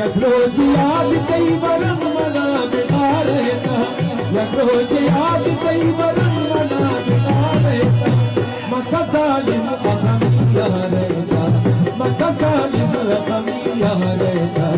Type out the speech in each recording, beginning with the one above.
रोज याद कई वरन मना बिना रहता, रोज याद कई वरन मना बिना रहता, मकसालिम अहमिया रहता, मकसालिम अहमिया रहता।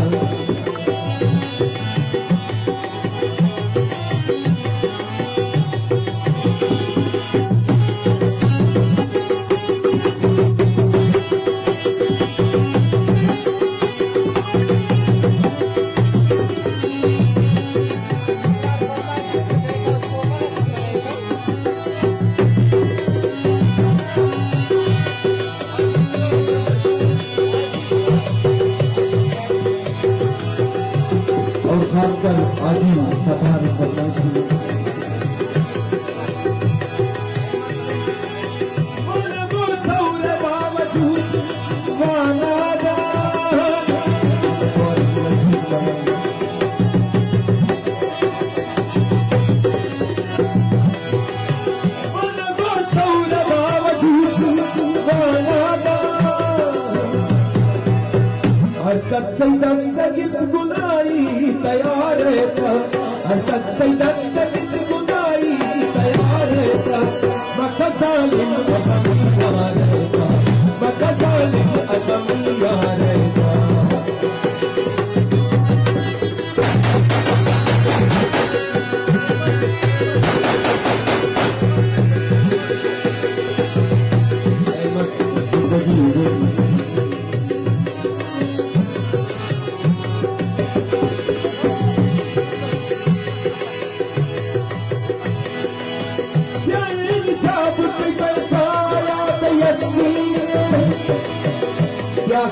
खासकर आदि सफार बदमाशी दस्तगित गुनाई तैयार था, दस्तगित गुनाई तैयार था, मकसालिम अहमिया रहता, मकसालिम अहमिया रहता।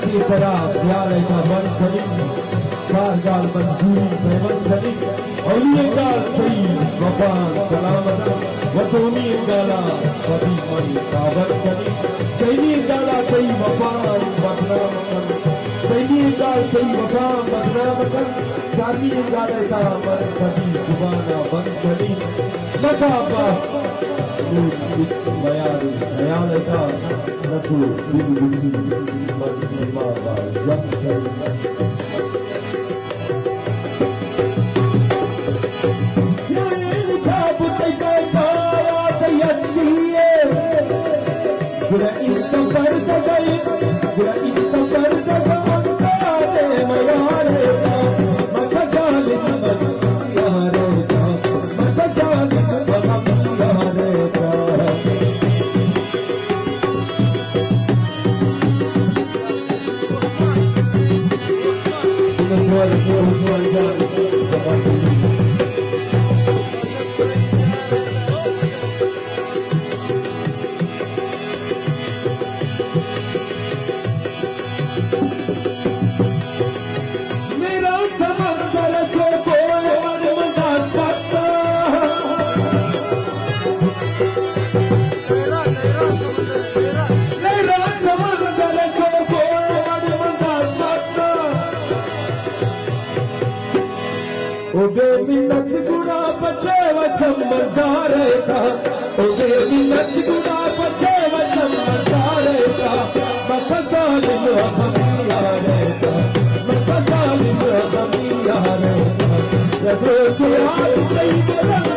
की तरह ख्याल का मन खड़ी कारगाल मंजूर पैमन खड़ी औलिए गाल कई वफान सलामत वतोनी गाला कभी मन काबर खड़ी सैनी गाला कई वफान बदनाम कर सैनी गाल कई वफान बदनाम कर चारनी गाले का मन कभी सुबाना बन खड़ी लगा बस कुछ बयान ख्याल का नतु बिगुसी मन मावा जम खड़ी मिन्नत गुना बचे वशम मजारे था, मिन्नत गुना बचे वशम मजारे था, मकसालिम अहमिया रहता, मकसालिम अहमिया रहता। रोज याद कई